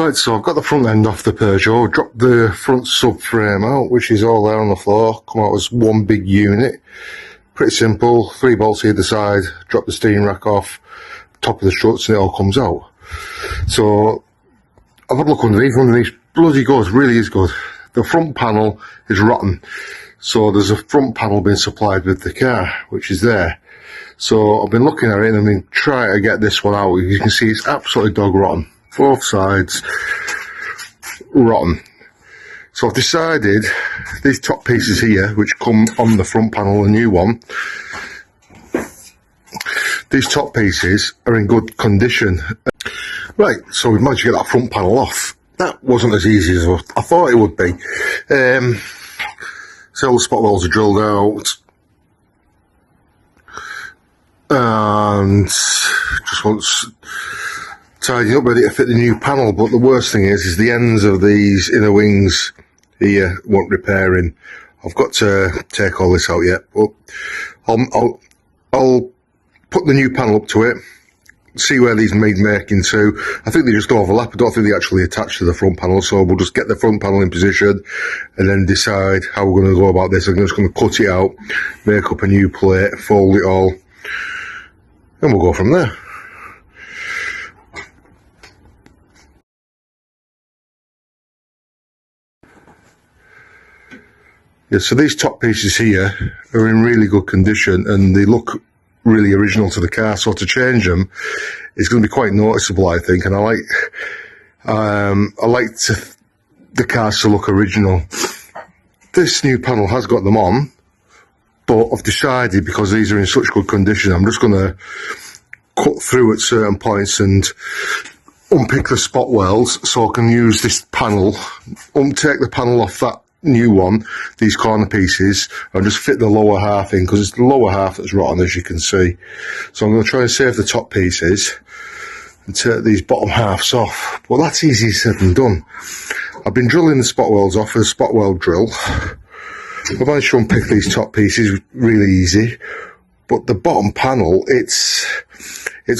Right, so I've got the front end off the Peugeot, dropped the front subframe out, which is all there on the floor, come out as one big unit. Pretty simple, 3 bolts either side, drop the steering rack off, top of the struts, and it all comes out. So I've had a look underneath, bloody good, really is good. The front panel is rotten, so there's a front panel being supplied with the car, which is there. So I've been looking at it and I've been trying to get this one out. You can see it's absolutely dog rotten. Both sides rotten. So I've decided these top pieces here, which come on the front panel, the new one, these top pieces are in good condition. Right, so we've managed to get that front panel off. That wasn't as easy as I thought it would be. So all the spot welds are drilled out, and just wants tidying up, ready to fit the new panel. But the worst thing is the ends of these inner wings here want repairing. I've got to take all this out yet, but I'll put the new panel up to it, see where these need making to. I think they just overlap. I don't think they actually attach to the front panel, so we'll just get the front panel in position and then decide how we're going to go about this. I'm just going to cut it out, make up a new plate, fold it all, and we'll go from there. Yeah, so these top pieces here are in really good condition and they look really original to the car, so to change them is going to be quite noticeable, I think. And I like the cars to look original. This new panel has got them on, but I've decided, because these are in such good condition, I'm just going to cut through at certain points and unpick the spot welds so I can use this panel, take the panel off that new one, these corner pieces, and just fit the lower half in, because it's the lower half that's rotten, as you can see. So I'm going to try and save the top pieces and take these bottom halves off. Well, that's easier said than done. I've been drilling the spot welds off with a spot weld drill. I've managed to unpick these top pieces really easy, but the bottom panel, it's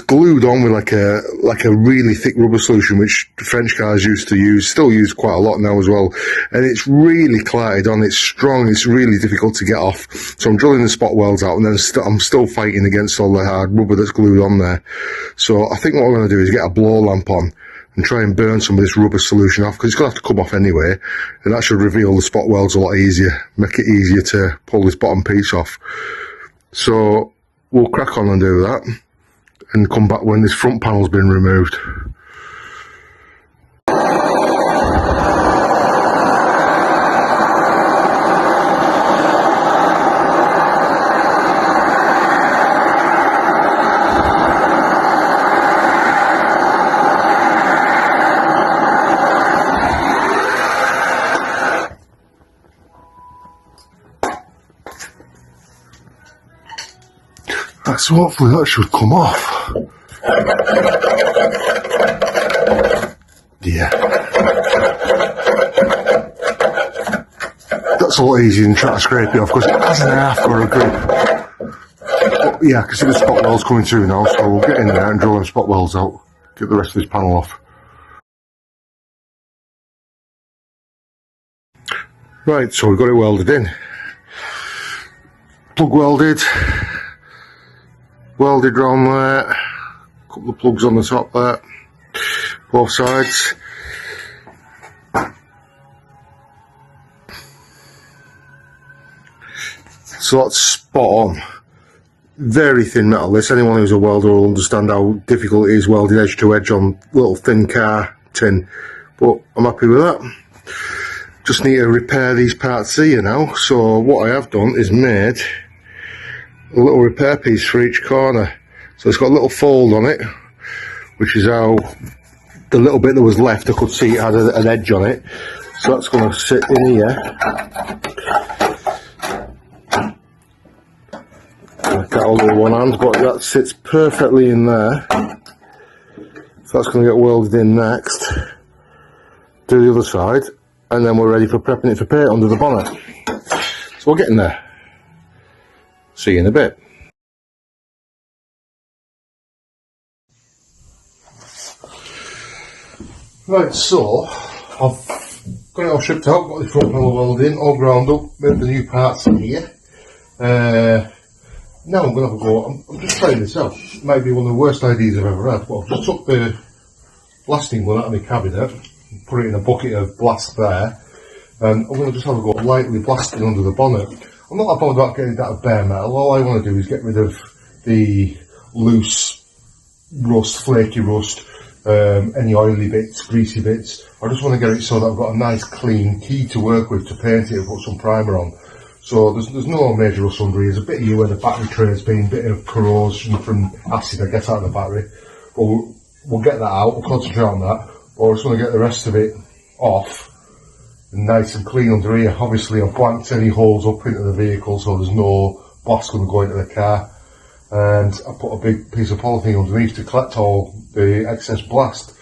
glued on with like a really thick rubber solution, which French cars used to use, still use quite a lot now as well, and it's really clatted on, it's strong, it's really difficult to get off. So I'm drilling the spot welds out, and then I'm still fighting against all the hard rubber that's glued on there. So I think what I'm going to do is get a blow lamp on and try and burn some of this rubber solution off, because it's going to have to come off anyway, and that should reveal the spot welds a lot easier, make it easier to pull this bottom piece off. So we'll crack on and do that and come back when this front panel's been removed. So hopefully that should come off. Yeah. That's a lot easier than trying to scrape it off, because it hasn't half got a grip. But yeah, I can see the spot welds coming through now, so we'll get in there and drill them spot welds out, get the rest of this panel off. Right, so we've got it welded in. Plug welded round there, couple of plugs on the top there, both sides. So that's spot on. Very thin metal this. Anyone who's a welder will understand how difficult it is welding edge to edge on little thin car tin, but I'm happy with that. Just need to repair these parts here now. So what I have done is made a little repair piece for each corner. So it's got a little fold on it, which is how the little bit that was left, I could see it had an edge on it. So that's going to sit in here. I can't hold it with one hand, but that sits perfectly in there. So that's going to get welded in next. Do the other side, and then we're ready for prepping it for paint under the bonnet. So we're getting there. See you in a bit. Right, so I've got it all shipped out, got the front panel welded in, all ground up, made the new parts in here. Now I'm going to have a go. I'm just trying this out. It might be one of the worst ideas I've ever had, but I've just took the blasting gun out of my cabinet, put it in a bucket of blast there, and I'm going to just have a go lightly blasting under the bonnet. I'm not that bothered about getting that of bare metal. All I want to do is get rid of the loose rust, flaky rust, any oily bits, greasy bits. I just want to get it so that I've got a nice clean key to work with to paint it and put some primer on. So there's no major rust under here. There's a bit here where the battery tray's been, a bit of corrosion from acid I get out of the battery. But we'll get that out, we'll concentrate on that. But I just want to get the rest of it off and nice and clean under here. Obviously I've blanked any holes up into the vehicle so there's no blast going to go into the car. And I put a big piece of polythene underneath to collect all the excess blast.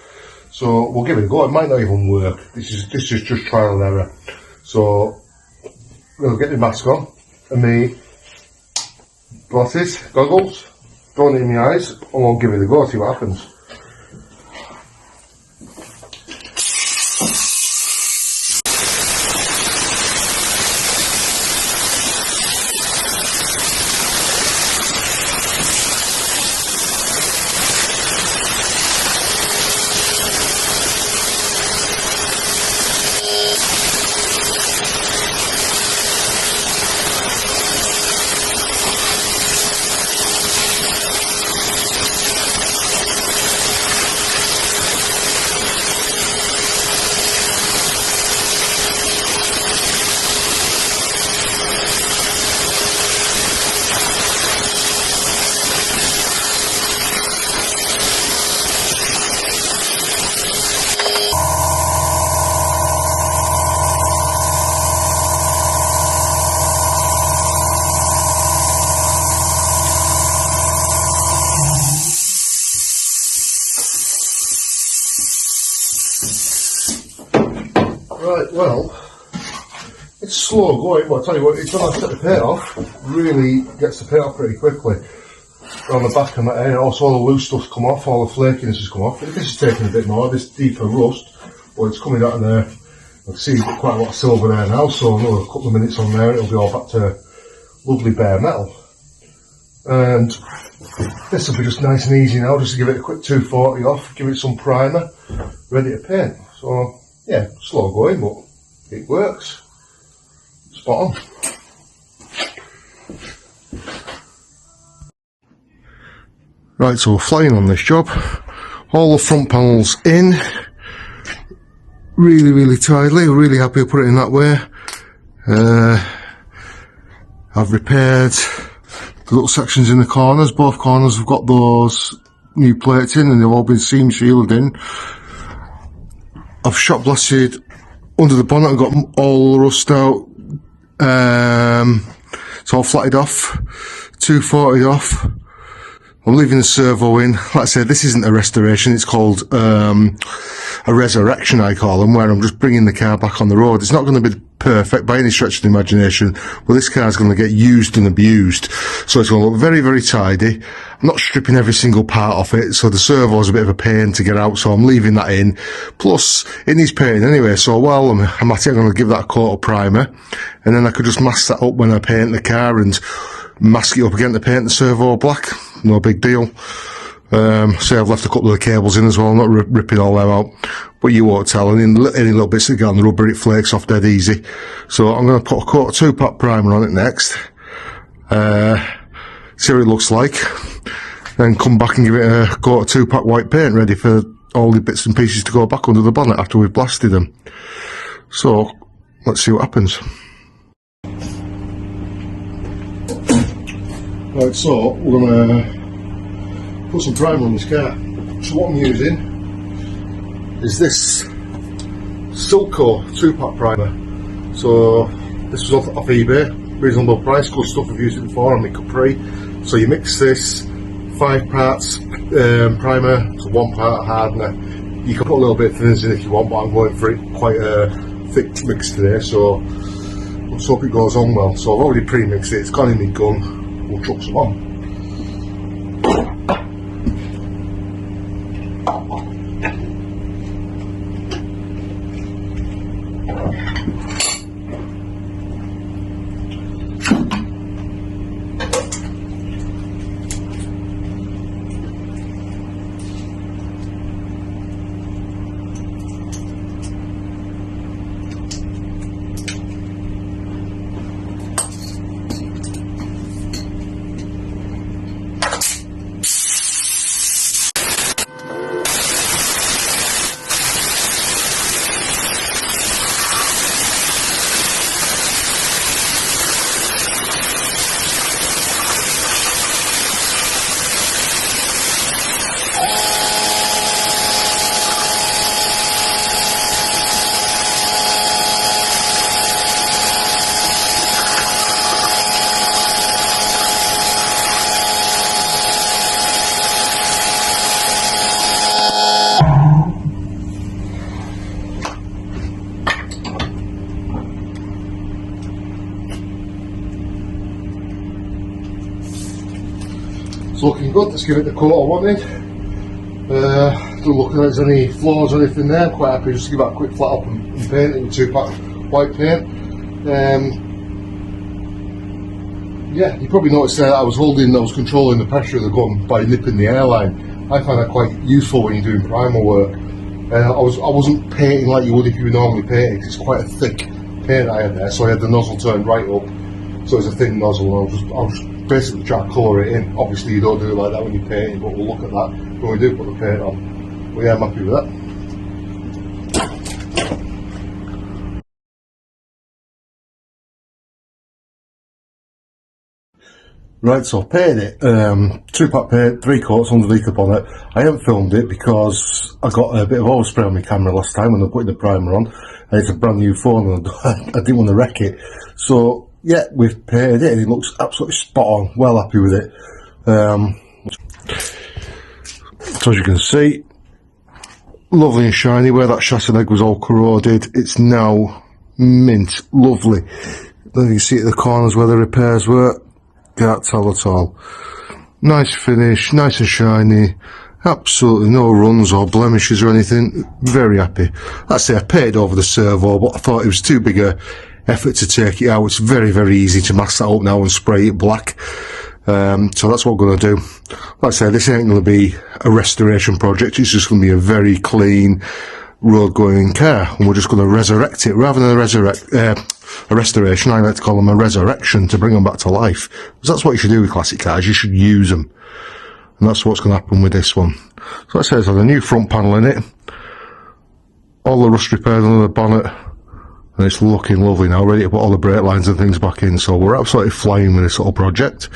So we'll give it a go. It might not even work. This is just trial and error. So we'll get the mask on and my glasses, goggles, throw it in my eyes, and we'll give it a go, see what happens. Right, well, it's slow going, but I'll tell you what, it's when I set the paint off, really gets the paint off pretty quickly. Around the back and that area, also all the loose stuff's come off, all the flakiness has come off. This is taking a bit more, this deeper rust, but it's coming out of there. I can see quite a lot of silver there now, so another couple of minutes on there, it'll be all back to lovely bare metal. And this will be just nice and easy now, just to give it a quick 240 off, give it some primer, ready to paint. So, yeah, slow going, but it works. Spot on. Right, so we're flying on this job. All the front panels in. Really tidily. Really happy I put it in that way. I've repaired the little sections in the corners. Both corners have got those new plates in and they've all been seam shielded in. I've shot blasted under the bonnet and got all the rust out. It's all flatted off, 240 off. I'm leaving the servo in. Like I said, this isn't a restoration, it's called a resurrection, I call them, where I'm just bringing the car back on the road. It's not going to be perfect by any stretch of the imagination, but this car's going to get used and abused. So it's going to look very tidy. I'm not stripping every single part off it, so the servo's a bit of a pain to get out, so I'm leaving that in. Plus, it needs painting anyway, so while I'm at it, I'm going to give that a coat of primer, and then I could just mask that up when I paint the car and mask it up again to paint the servo black. No big deal. So I've left a couple of the cables in as well, I'm not ripping all them out, but you won't tell. And any little bits that get on the rubber, it flakes off dead easy. So I'm going to put a coat of 2-pack primer on it next, see what it looks like, then come back and give it a coat of 2-pack white paint ready for all the bits and pieces to go back under the bonnet after we've blasted them. So let's see what happens. Right, so we're going to put some primer on this car. So what I'm using is this Silco 2-pack primer. So this was off eBay, reasonable price, good stuff. I've used it before on my Capri. So you mix this 5 parts primer to 1 part hardener. You can put a little bit of thinners in if you want, but I'm going for it quite a thick mix today, so let's hope it goes on well. So I've already pre-mixed it, it's gone in my gun. We'll chuck some on. good. Let's give it the coat I wanted. Don't look at there's any flaws or anything there. I'm quite happy just to give that a quick flat up and paint it with 2-pack white paint. Yeah, you probably noticed there that I was controlling the pressure of the gun by nipping the airline. I find that quite useful when you're doing primer work. I wasn't painting like you would if you were normally painting, 'cause it's quite a thick paint I had there, so I had the nozzle turned right up, so it's a thin nozzle, and I was basically trying to colour it in. Obviously you don't do it like that when you're painting, but we'll look at that when we do put the paint on. But yeah, I'm happy with that. Right, so I've painted it, 2-pack paint, 3 coats underneath the bonnet. I haven't filmed it because I got a bit of overspray on my camera last time when I put the primer on, and it's a brand new phone and I didn't want to wreck it. So yeah, we've painted it and it looks absolutely spot on, well happy with it. So as you can see, lovely and shiny. Where that chassis leg was all corroded, it's now mint, lovely. Then you can see at the corners where the repairs were. Can't tell at all. Nice finish, nice and shiny, absolutely no runs or blemishes or anything. Very happy. Like I say, I painted over the servo, but I thought it was too big a effort to take it out. It's very, very easy to mask that up now and spray it black. So that's what I'm going to do. Like I say, this ain't going to be a restoration project. It's just going to be a very clean road going car, and we're just going to resurrect it rather than a restoration. I like to call them a resurrection, to bring them back to life, because that's what you should do with classic cars. You should use them, and that's what's going to happen with this one. So let's say it's got a new front panel in it, all the rust repaired under the bonnet, and it's looking lovely now, ready to put all the brake lines and things back in. So we're absolutely flying with this little project.